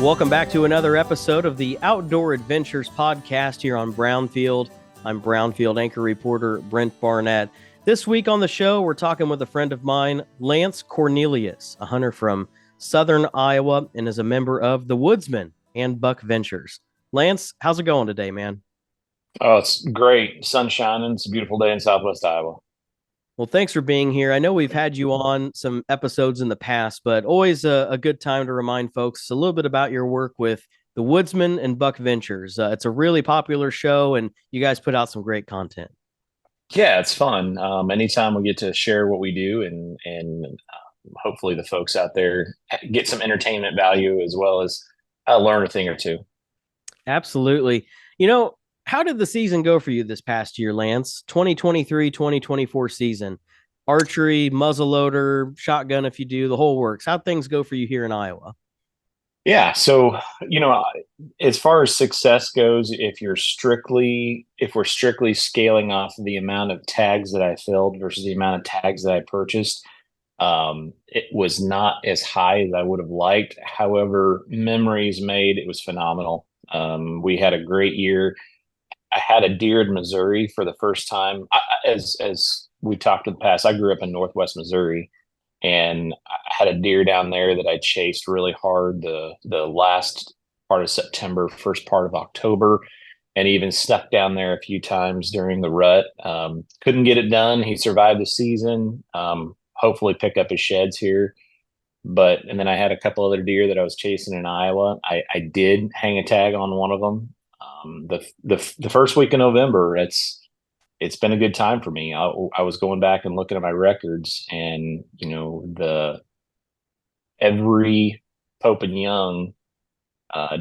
Welcome back to another episode of the Outdoor Adventures podcast here on Brownfield. I'm Brownfield anchor reporter Brent Barnett. This week on the show, we're talking with a friend of mine, Lance Cornelius, a hunter from southern Iowa and is a member of the Woodsman and Buck Ventures. Lance, how's it going today, man? Oh, it's great. Sun shining. It's a beautiful day in Southwest Iowa. Well, thanks for being here. I know we've had you on some episodes in the past, but always a good time to remind folks a little bit about your work with the Woodsman and Buck Ventures. It's a really popular show, and you guys put out some great content. Yeah, it's fun. Anytime we get to share what we do, and hopefully the folks out there get some entertainment value as well as learn a thing or two. Absolutely. How did the season go for you this past year, Lance? 2023-2024 season. Archery, muzzleloader, shotgun, if you do, the whole works. How'd things go for you here in Iowa? Yeah, so as far as success goes, if we're strictly scaling off the amount of tags that I filled versus the amount of tags that I purchased, it was not as high as I would have liked. However, memories made, it was phenomenal. We had a great year. I had a deer in Missouri for the first time. As we talked in the past, I grew up in Northwest Missouri, and I had a deer down there that I chased really hard the last part of September, first part of October, and even snuck down there a few times during the rut. Couldn't get it done. He survived the season. Hopefully pick up his sheds here. And then I had a couple other deer that I was chasing in Iowa. I did hang a tag on one of them. The first week in November, it's been a good time for me. I was going back and looking at my records, and every Pope and Young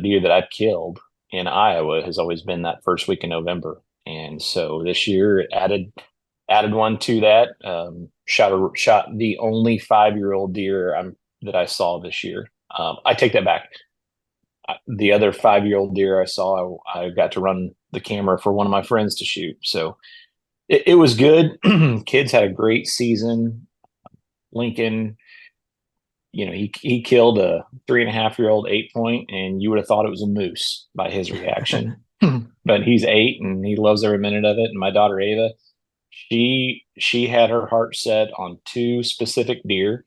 deer that I've killed in Iowa has always been that first week in November. And so this year added one to that. Shot the only 5-year-old deer that I saw this year. I take that back. The other 5-year-old deer I saw, I got to run the camera for one of my friends to shoot. So it was good. Kids had a great season. Lincoln, he killed a 3.5-year-old 8-point, and you would have thought it was a moose by his reaction. But he's 8 and he loves every minute of it. And my daughter Ava, she had her heart set on 2 specific deer.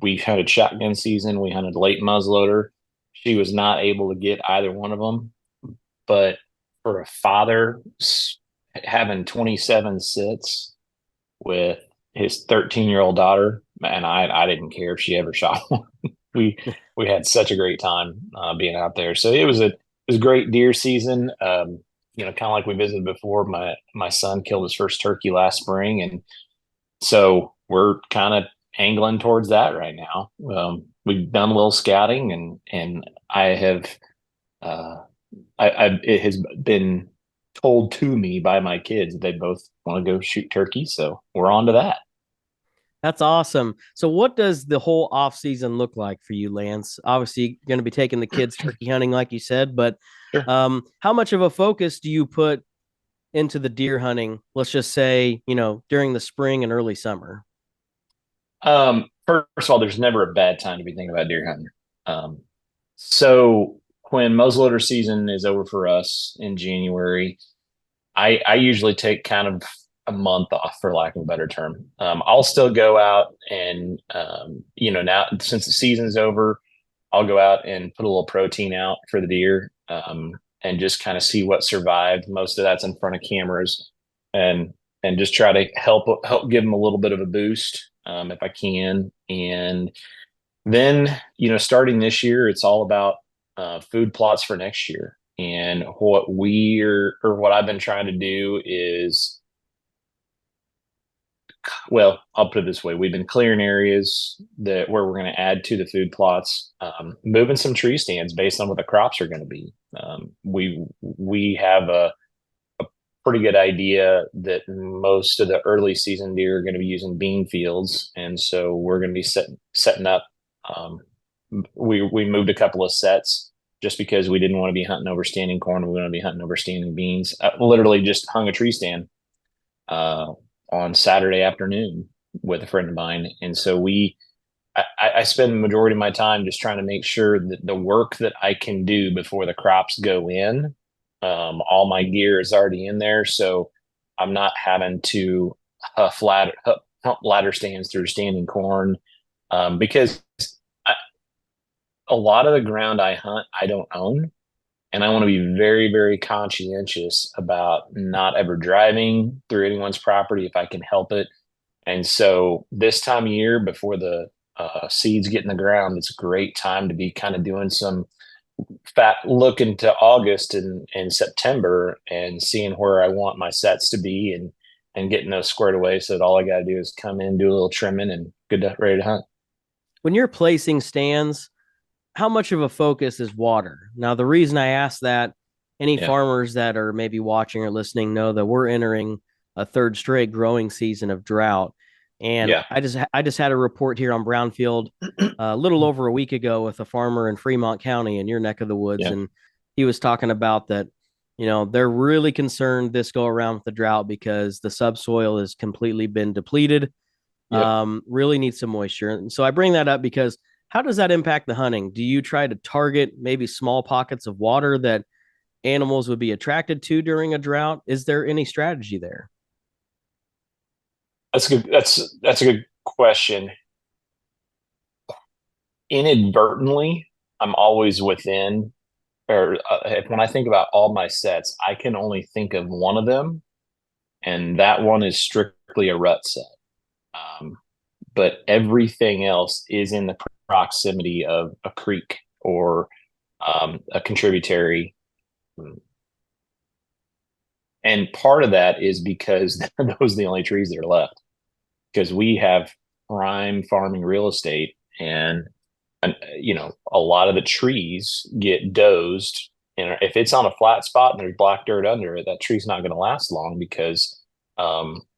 We hunted shotgun season. We hunted late muzzleloader. She was not able to get either one of them. But for a father having 27 sits with his 13-year-old daughter, man, I didn't care if she ever shot one. we had such a great time being out there. So it was a great deer season. Kind of like we visited before. My son killed his first turkey last spring, and so we're kind of angling towards that right now. We've done a little scouting, and I have it has been told to me by my kids that they both want to go shoot turkey, so we're on to that. That's awesome. So what does the whole off season look like for you, Lance? Obviously, going to be taking the kids turkey hunting, like you said, but Sure. how much of a focus do you put into the deer hunting? Let's just say, during the spring and early summer. First of all, there's never a bad time to be thinking about deer hunting. So when muzzleloader season is over for us in January, I usually take kind of a month off, for lack of a better term. I'll still go out and, now since the season's over, I'll go out and put a little protein out for the deer, and just kind of see what survived. Most of that's in front of cameras, and just try to help give them a little bit of a boost, if I can. And then, starting this year, it's all about food plots for next year. And what I've been trying to do is, well, I'll put it this way: we've been clearing areas where we're going to add to the food plots, moving some tree stands based on what the crops are going to be. We have a pretty good idea that most of the early season deer are going to be using bean fields, and so we're going to be setting up. We moved a couple of sets just because we didn't want to be hunting over standing corn. We want to be hunting over standing beans. I literally just hung a tree stand on Saturday afternoon with a friend of mine, and so I spend the majority of my time just trying to make sure that the work that I can do before the crops go in, all my gear is already in there, so I'm not having to hump ladder stands through standing corn, because I, a lot of the ground I hunt I don't own, and I want to be very, very conscientious about not ever driving through anyone's property if I can help it. And so this time of year, before the seeds get in the ground, it's a great time to be kind of doing some fat look into August and September and seeing where I want my sets to be and getting those squared away so that all I got to do is come in, do a little trimming, and good to ready to hunt. When you're placing stands, how much of a focus is water? Now, the reason I ask that, any Yeah. farmers that are maybe watching or listening know that we're entering a third straight growing season of drought. And Yeah. I just had a report here on Brownfield a little over a week ago with a farmer in Fremont County in your neck of the woods, Yeah. and he was talking about that. They're really concerned this go around with the drought because the subsoil has completely been depleted. Yep. Really needs some moisture. And so I bring that up because how does that impact the hunting? Do you try to target maybe small pockets of water that animals would be attracted to during a drought? Is there any strategy there? That's good. That's a good question. Inadvertently, I'm always within, or when I think about all my sets, I can only think of one of them, and that one is strictly a rut set. Um, but everything else is in the proximity of a creek or a contributory. And part of that is because those are the only trees that are left, because we have prime farming real estate, and a lot of the trees get dozed. And if it's on a flat spot and there's black dirt under it, that tree's not going to last long because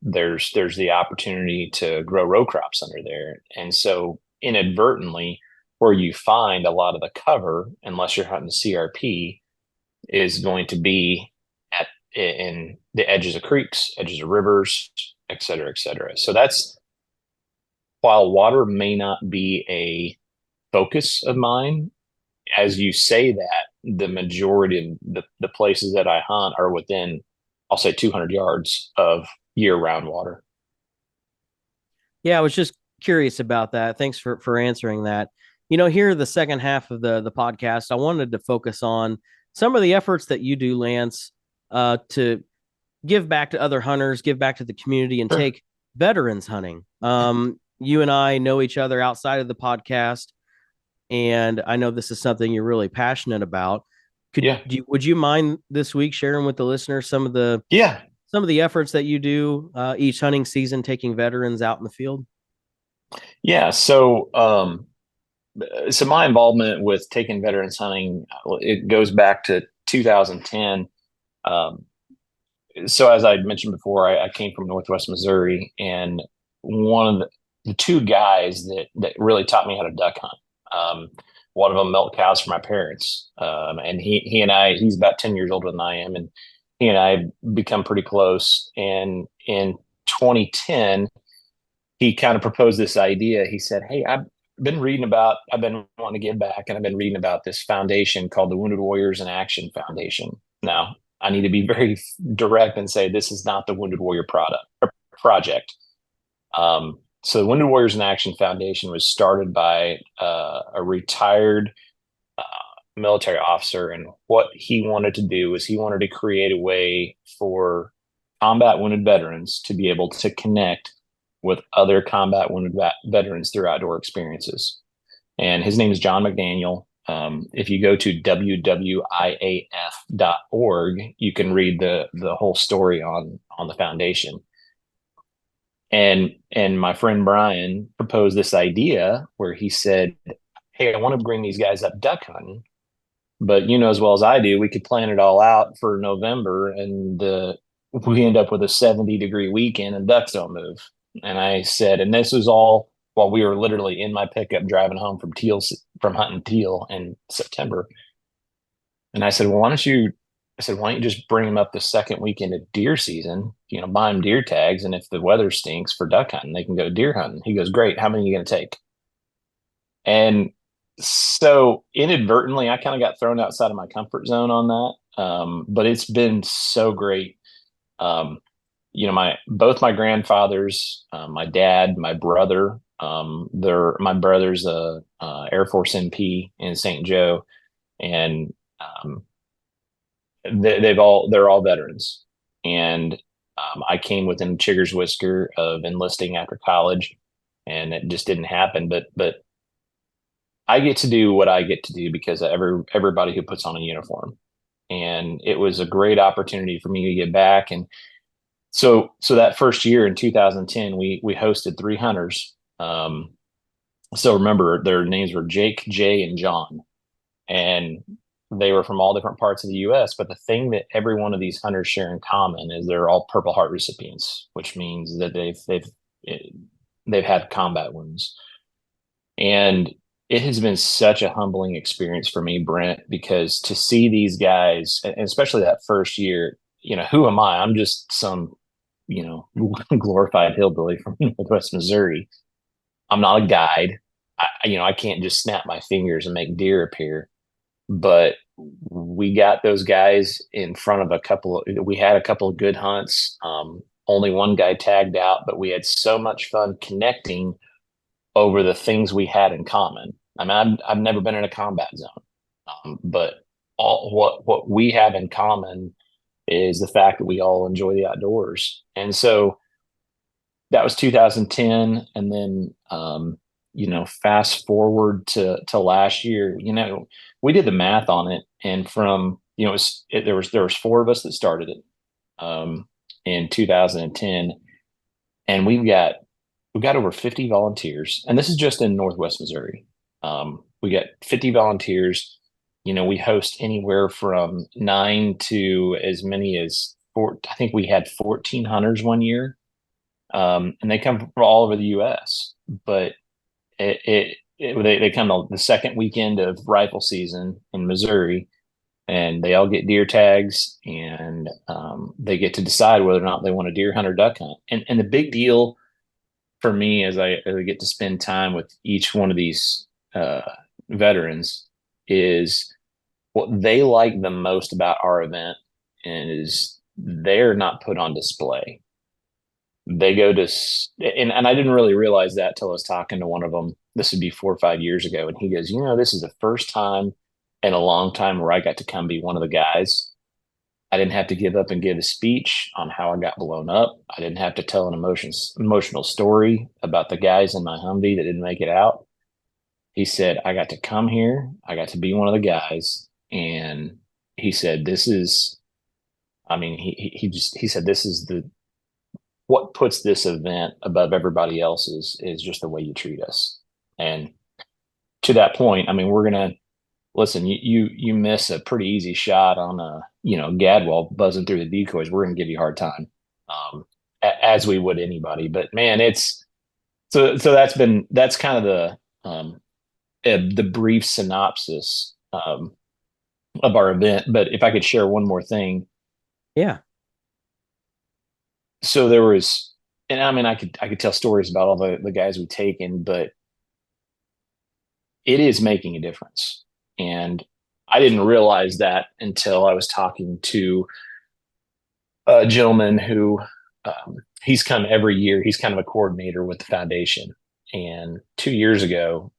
there's the opportunity to grow row crops under there. And so inadvertently, where you find a lot of the cover, unless you're hunting the CRP, is going to be in the edges of creeks, edges of rivers, et cetera, et cetera. So that's, while water may not be a focus of mine, as you say that, the majority of the places that I hunt are within, I'll say, 200 yards of year-round water. Yeah, I was just curious about that. Thanks for answering that. Here the second half of the podcast, I wanted to focus on some of the efforts that you do, Lance, to give back to other hunters, give back to the community, and Sure. take veterans hunting. You and I know each other outside of the podcast, and I know this is something you're really passionate about. Yeah. Would you mind this week sharing with the listeners Yeah. some of the efforts that you do each hunting season, taking veterans out in the field? Yeah. So my involvement with taking veterans hunting, it goes back to 2010. Um, so as I mentioned before, I came from Northwest Missouri, and one of the two guys that really taught me how to duck hunt. One of them milked cows for my parents, and he and I, he's about 10 years older than I am, and he and I become pretty close. And in 2010, he kind of proposed this idea. He said, "Hey, I've been wanting to give back, and I've been reading about this foundation called the Wounded Warriors in Action Foundation." Now, I need to be very direct and say this is not the Wounded Warrior product or project. So the Wounded Warriors in Action Foundation was started by a retired uh, military officer, and what he wanted to do was he wanted to create a way for combat wounded veterans to be able to connect with other combat wounded veterans through outdoor experiences. And his name is John McDaniel. If you go to WWIAF.org, you can read the whole story on the foundation. And my friend Brian proposed this idea where he said, "Hey, I want to bring these guys up duck hunting, but you know as well as I do, we could plan it all out for November, and we end up with a 70-degree weekend and ducks don't move." And I said, and this was all while we were literally in my pickup driving home from hunting teal in September. And I said, "Well, why don't you just bring them up the second weekend of deer season, buy them deer tags. And if the weather stinks for duck hunting, they can go deer hunting." He goes, "Great. How many are you going to take?" And so inadvertently, I kind of got thrown outside of my comfort zone on that. But it's been so great. Um, my both my grandfathers, my dad, my brother, my brother's a Air Force MP in St. Joe, and um, they're all veterans. And I came within a chigger's whisker of enlisting after college, and it just didn't happen. But I get to do what I get to do because of everybody who puts on a uniform. And it was a great opportunity for me to get back. And so that first year in 2010, we hosted 3 hunters. So remember, their names were Jake, Jay, and John, and they were from all different parts of the U.S. But the thing that every one of these hunters share in common is they're all Purple Heart recipients, which means that they've had combat wounds. And it has been such a humbling experience for me, Brent, because to see these guys, and especially that first year, who am I? I'm just some, glorified hillbilly from Northwest Missouri. I'm not a guide. I can't just snap my fingers and make deer appear. But we got those guys in front of we had a couple of good hunts. Only one guy tagged out, but we had so much fun connecting over the things we had in common. I mean, I've never been in a combat zone, but what we have in common is the fact that we all enjoy the outdoors. And so that was 2010, and then fast forward to last year. We did the math on it, and from there was 4 of us that started it in 2010, and we've got over 50 volunteers, and this is just in Northwest Missouri. We got 50 volunteers. We host anywhere from 9 to as many as four. I think we had 14 hunters one year, and they come from all over the U.S. But they come the second weekend of rifle season in Missouri, and they all get deer tags, and they get to decide whether or not they want to deer hunt or duck hunt. And the big deal for me as I get to spend time with each one of these veterans is what they like the most about our event is they're not put on display. They go to, and I didn't really realize that till I was talking to one of them. This would be 4 or 5 years ago. And he goes, this is the first time in a long time where I got to come be one of the guys. I didn't have to give up and give a speech on how I got blown up. I didn't have to tell an emotional story about the guys in my Humvee that didn't make it out. He said, I got to come here. I got to be one of the guys. And he said, this is, I mean, he said, this is what puts this event above everybody else's is just the way you treat us. And to that point, I mean, we're going to listen, you miss a pretty easy shot on a, gadwall buzzing through the decoys. We're going to give you a hard time. As we would anybody, but man, it's that's kind of the brief synopsis, of our event. But if I could share one more thing. Yeah. So there was, and I mean, I could tell stories about all the guys we've taken, but it is making a difference. And I didn't realize that until I was talking to a gentleman who, he's come every year. He's kind of a coordinator with the foundation. And 2 years ago,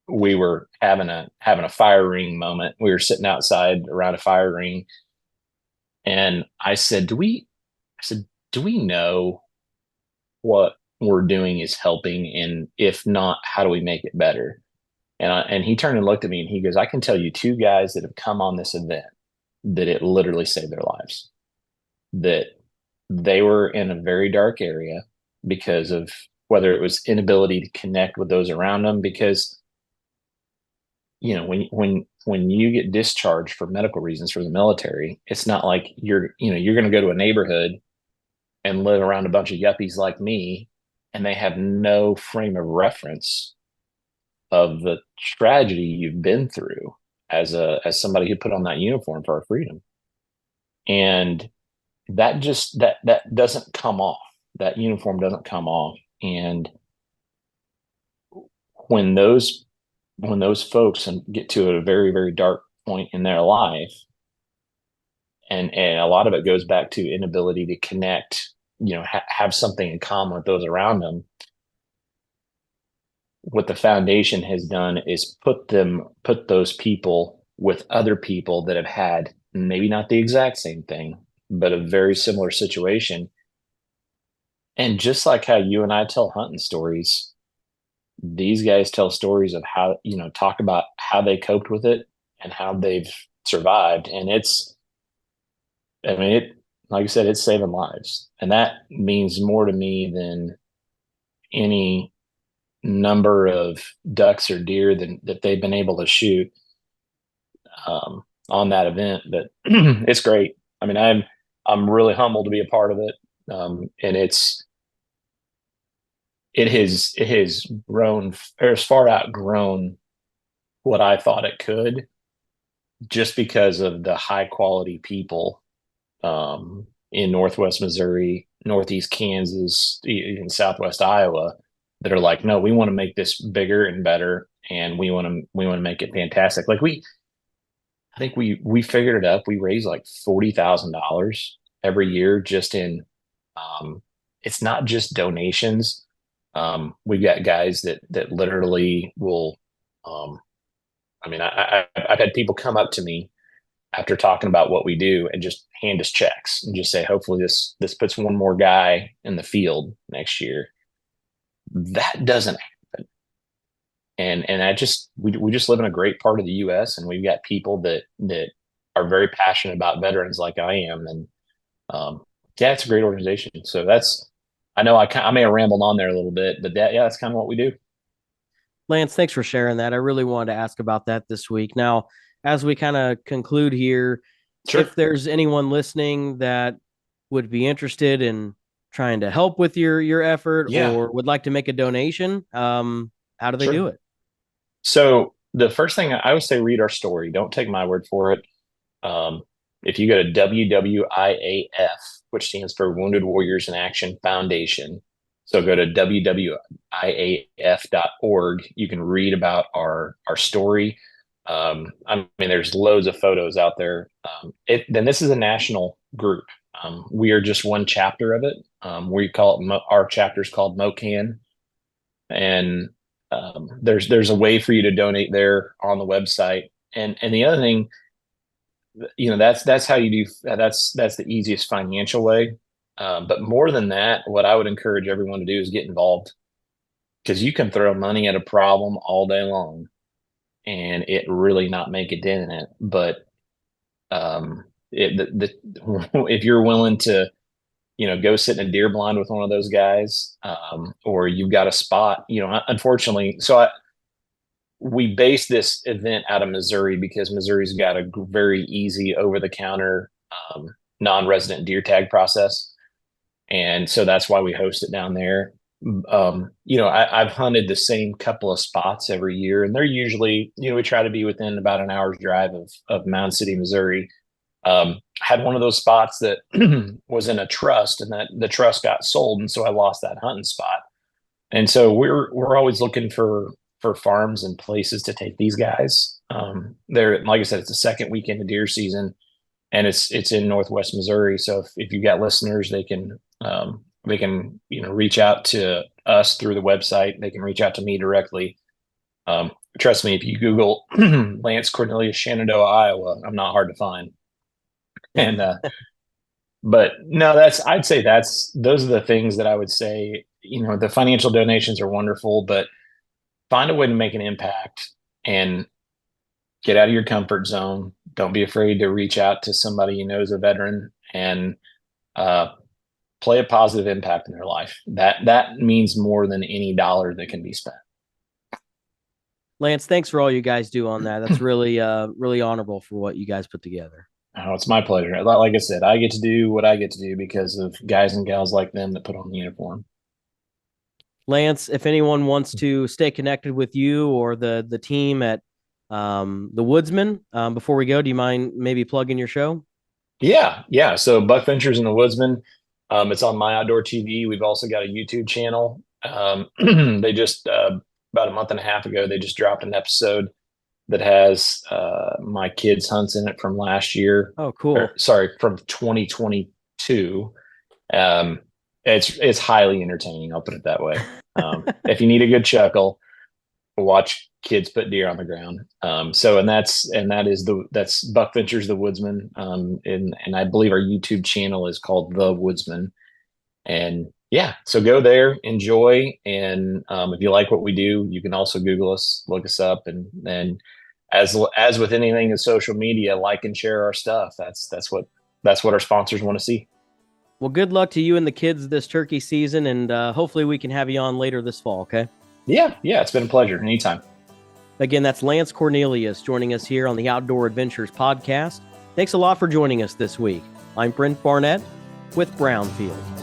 we were having a fire ring moment. We were sitting outside around a fire ring, and I said, "Do we know what we're doing is helping? And if not, how do we make it better?" And he turned and looked at me, and he goes, "I can tell you 2 guys that have come on this event that it literally saved their lives. That they were in a very dark area because of whether it was inability to connect with those around them. Because when you get discharged for medical reasons from the military, it's not like you're going to go to a neighborhood and live around a bunch of yuppies like me, and they have no frame of reference of the tragedy you've been through as somebody who put on that uniform for our freedom. And that doesn't come off. That uniform doesn't come off. And when those folks get to a very, very dark point in their life, and a lot of it goes back to inability to connect, have something in common with those around them. What the foundation has done is put those people with other people that have had maybe not the exact same thing, but a very similar situation. And just like how you and I tell hunting stories, these guys tell stories of how, talk about how they coped with it and how they've survived. And like I said, it's saving lives. And that means more to me than any number of ducks or deer that they've been able to shoot on that event. But it's great. I mean, I'm really humbled to be a part of it. And it has grown, or has far outgrown what I thought it could, just because of the high quality people in Northwest Missouri, Northeast Kansas, even Southwest Iowa, that are like, no, we want to make this bigger and better, and we want to make it fantastic. Like I think we figured it up. We raise like $40,000 every year just in. It's not just donations. We've got guys that literally will. I've had people come up to me after talking about what we do and just hand us checks and just say, hopefully this puts one more guy in the field next year. That doesn't happen. And we just live in a great part of the US, and we've got people that are very passionate about veterans like I am. And yeah, it's a great organization. So I know I may have rambled on there a little bit, but that's kind of what we do. Lance, thanks for sharing that. I really wanted to ask about that this week. Now, as we kind of conclude here, Sure. if there's anyone listening that would be interested in trying to help with your effort, Yeah. or would like to make a donation, how do they do it? So the first thing I would say, read our story. Don't take my word for it. If you go to WWIAF, which stands for Wounded Warriors in Action Foundation, so go to WWIAF.org. You can read about our story. There's loads of photos out there. Then this is a national group. We are just one chapter of it. We call it, our chapter is called MOCAN, and there's a way for you to donate there on the website. And the other thing, that's how you do. That's the easiest financial way. But more than that, what I would encourage everyone to do is get involved, because you can throw money at a problem all day long and it really not make a dent in it. But if you're willing to, go sit in a deer blind with one of those guys, or you've got a spot, unfortunately. So we base this event out of Missouri because Missouri's got a very easy over-the-counter non-resident deer tag process. And so that's why we host it down there. I've hunted the same couple of spots every year, and they're usually, we try to be within about an hour's drive of Mound City, Missouri. Had one of those spots that was in a trust, and that the trust got sold, and so I lost that hunting spot. And so we're always looking for farms and places to take these guys. They're, like I said, it's the second weekend of deer season, and it's in Northwest Missouri. So if you've got listeners, they can reach out to us through the website. They can reach out to me directly. Trust me, if you Google Lance Cornelius, Shenandoah, Iowa, I'm not hard to find. And but no, I'd say those are the things that I would say. The financial donations are wonderful, but find a way to make an impact and get out of your comfort zone. Don't be afraid to reach out to somebody you know is a veteran, and play a positive impact in their life. That means more than any dollar that can be spent. Lance, thanks for all you guys do on that. That's really, really honorable for what you guys put together. Oh, it's my pleasure. Like I said, I get to do what I get to do because of guys and gals like them that put on the uniform. Lance, if anyone wants to stay connected with you or the team at the Woodsman, before we go, do you mind maybe plugging your show? Yeah. So Buck Ventures in the Woodsman, it's on My Outdoor TV. We've also got a YouTube channel. They just about a month and a half ago, they just dropped an episode that has my kids' hunts in it from last year. Oh, cool. From 2022. It's highly entertaining. I'll put it that way. If you need a good chuckle, watch kids put deer on the ground. That's Buck Ventures, the Woodsman. And I believe our YouTube channel is called The Woodsman. And yeah, so go there, enjoy. And if you like what we do, you can also Google us, look us up. And as with anything in social media, like and share our stuff. That's what our sponsors want to see. Well, good luck to you and the kids this turkey season, and hopefully we can have you on later this fall, okay? Yeah, it's been a pleasure. Anytime. Again, that's Lance Cornelius joining us here on the Outdoor Adventures podcast. Thanks a lot for joining us this week. I'm Brent Barnett with Brownfield.